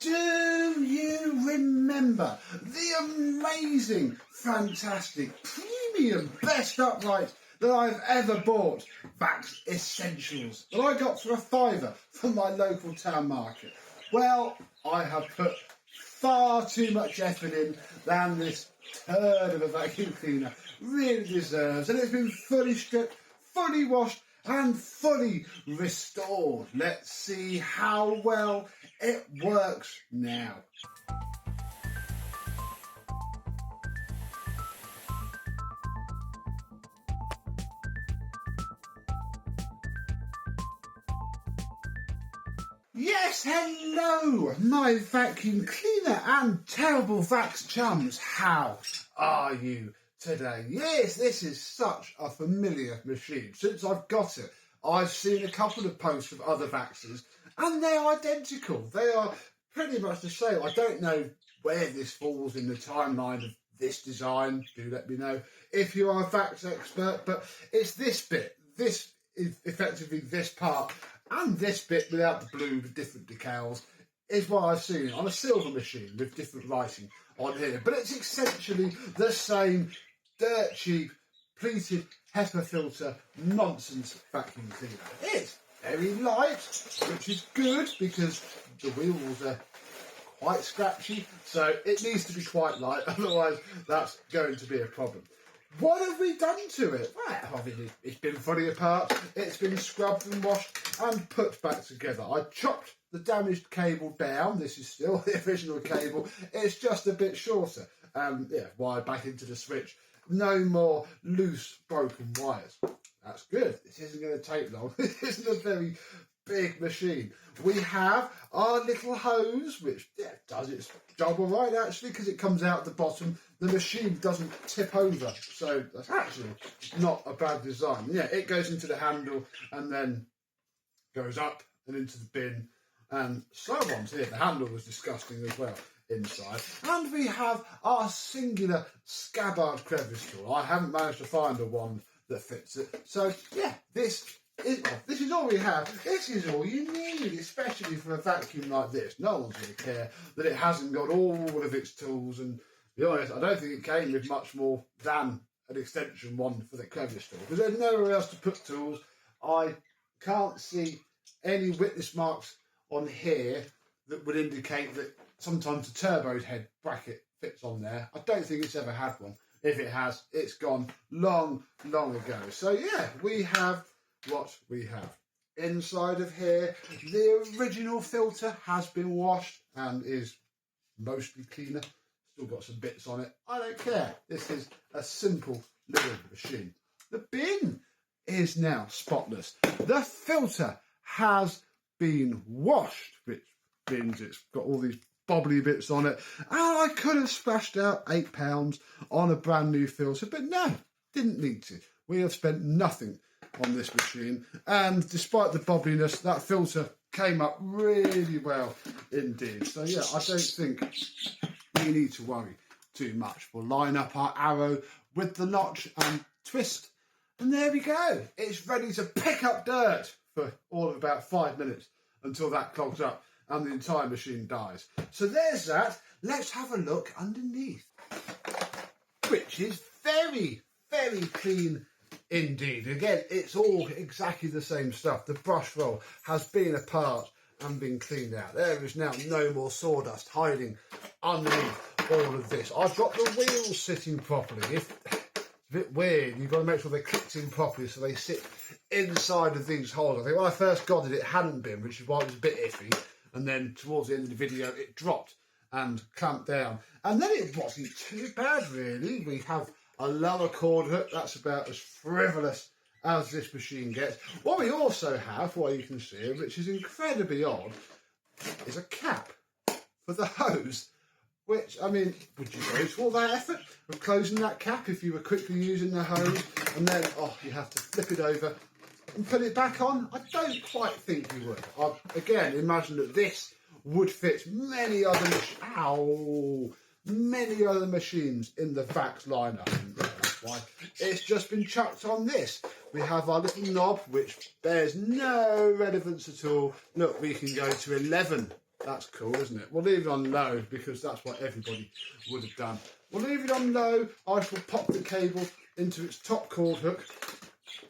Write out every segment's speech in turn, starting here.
Do you remember the amazing, fantastic, premium, best upright that I've ever bought? Vax Essentials that I got for £5 from my local town market. Well, I have put far too much effort in than this turd of a vacuum cleaner really deserves, and it's been fully stripped, fully washed and fully restored. Let's see how well it works now. Yes, hello, my vacuum cleaner and terrible Vax chums. How are you today? Yes, this is such a familiar machine. Since I've got it, I've seen a couple of posts of other Vaxes and they're identical. They are pretty much the same. I don't know where this falls in the timeline of this design. Do let me know if you are a Vax expert, but it's this bit. This is effectively this part, and this bit without the blue with different decals is what I've seen on a silver machine with different writing on here. But it's essentially the same dirt cheap, pleated HEPA filter nonsense vacuum cleaner. It's very light, which is good because the wheels are quite scratchy, so it needs to be quite light, otherwise that's going to be a problem. What have we done to it? Well, obviously it's been fully apart, it's been scrubbed and washed and put back together. I chopped the damaged cable down. This is still the original cable, it's just a bit shorter. Wired back into the switch. No more loose broken wires. That's good. This isn't going to take long. This isn't a very big machine. We have our little hose, which does its job all right actually, because it comes out the bottom. The machine doesn't tip over, so that's actually not a bad design. Yeah, it goes into the handle and then goes up and into the bin and so on. So yeah, the handle was disgusting as well inside. And we have our singular scabbard crevice tool. I haven't managed to find a wand that fits it. So yeah, this is all we have. This is all you need, especially for a vacuum like this. No one's going to care that it hasn't got all of its tools. And to be honest, I don't think it came with much more than an extension wand for the crevice tool, because there's nowhere else to put tools. I can't see any witness marks on here that would indicate that sometimes the turbo head bracket fits on there. I don't think it's ever had one. If it has, it's gone long, long ago. So yeah, we have what we have. Inside of here, the original filter has been washed and is mostly cleaner. Still got some bits on it. I don't care. This is a simple little machine. The bin is now spotless. The filter has been washed, which bins, it's got all these bobbly bits on it, and I could have splashed out £8 on a brand new filter, but no, didn't need to. We have spent nothing on this machine, and despite the bobbliness, that filter came up really well indeed. So yeah, I don't think we need to worry too much. We'll line up our arrow with the notch and twist, and there we go. It's ready to pick up dirt for all of about 5 minutes until that clogs up and the entire machine dies. So there's that. Let's have a look underneath, which is very, very clean indeed. Again, it's all exactly the same stuff. The brush roll has been apart and been cleaned out. There is now no more sawdust hiding underneath all of this. I've got the wheels sitting properly. It's a bit weird. You've got to make sure they're clicked in properly so they sit inside of these holes. I think when I first got it, it hadn't been, which is why it was a bit iffy. And then towards the end of the video, it dropped and clamped down. And then it wasn't too bad, really. We have a lower cord hook. That's about as frivolous as this machine gets. What we also have, what you can see, which is incredibly odd, is a cap for the hose. Which, I mean, would you go to all that effort of closing that cap if you were quickly using the hose? And then, you have to flip it over and put it back on? I don't quite think you would. I, again, imagine that this would fit many other machines in the Vax lineup. And that's why it's just been chucked on this. We have our little knob, which bears no relevance at all. Look, we can go to 11 That's cool, isn't it? We'll leave it on low because that's what everybody would have done. We'll leave it on low. I shall pop the cable into its top cord hook,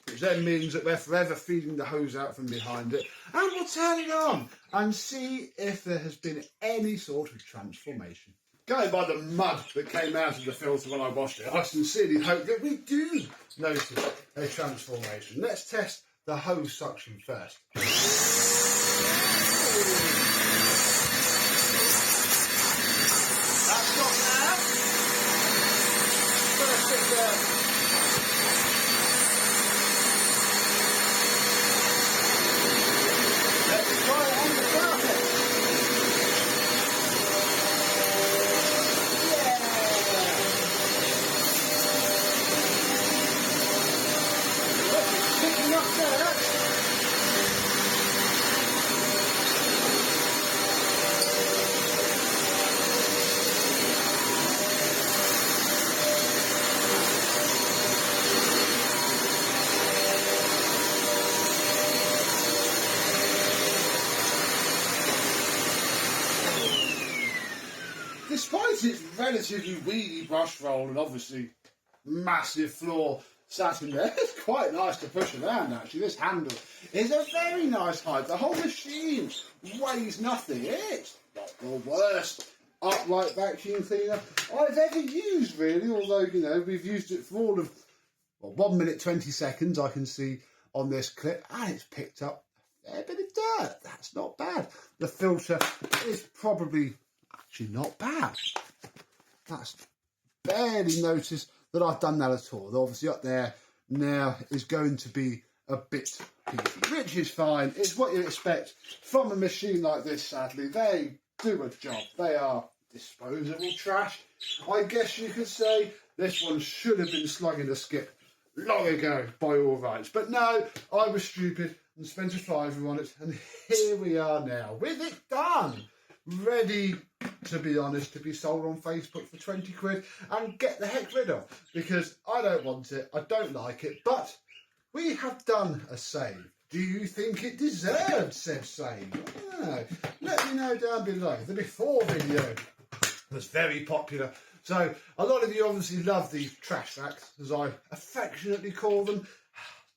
which then means that we're forever feeding the hose out from behind it. And we'll turn it on and see if there has been any sort of transformation. Going by the mud that came out of the filter when I washed it, I sincerely hope that we do notice a transformation. Let's test the hose suction first. That's got there. Perfect there. Let's try it on the carpet. Picking up there. Despite its relatively weedy brush roll and obviously massive floor sat in there, it's quite nice to push around actually. This handle is a very nice height. The whole machine weighs nothing. It's not the worst upright vacuum cleaner I've ever used really, although you know we've used it for all of 1 minute 20 seconds I can see on this clip, and it's picked up a fair bit of dirt. That's not bad. The filter is probably actually not bad. That's barely noticed that I've done that at all. Obviously up there now is going to be a bit peaky, which is fine. It's what you expect from a machine like this, sadly. They do a job. They are disposable trash. I guess you could say this one should have been slugging a skip long ago by all rights. But no, I was stupid and spent a £5 on it, and here we are now with it done. Ready, to be honest, to be sold on Facebook for 20 quid and get the heck rid of, because I don't want it, I don't like it, but we have done a save. Do you think it deserved said save? Oh, let me know down below. The before video was very popular, so a lot of you obviously love these trash vacs, as I affectionately call them.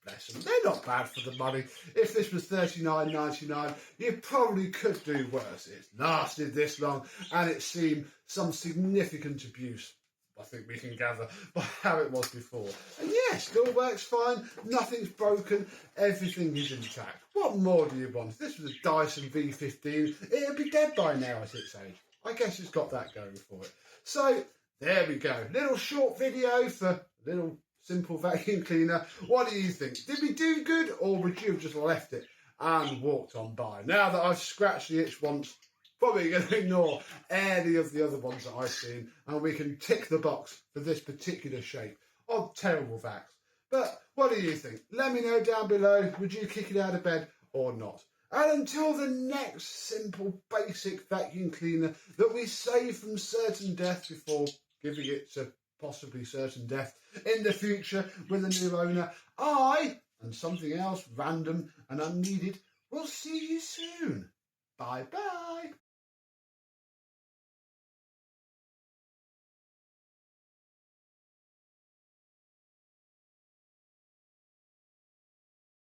Bless them, they're not bad for the money. If this was $39.99, you probably could do worse. It's lasted this long, and it's seen some significant abuse, I think we can gather, by how it was before. And yeah, still works fine, nothing's broken, everything is intact. What more do you want? If this was a Dyson V15, it'd be dead by now at its age. I guess it's got that going for it. So, there we go. Little short video for a little simple vacuum cleaner. What do you think? Did we do good, or would you have just left it and walked on by? Now that I've scratched the itch once, probably going to ignore any of the other ones that I've seen, and we can tick the box for this particular shape of terrible vacs. But what do you think? Let me know down below. Would you kick it out of bed or not? And until the next simple basic vacuum cleaner that we save from certain death before giving it to possibly certain death in the future with a new owner, I, and something else random and unneeded, will see you soon. Bye bye.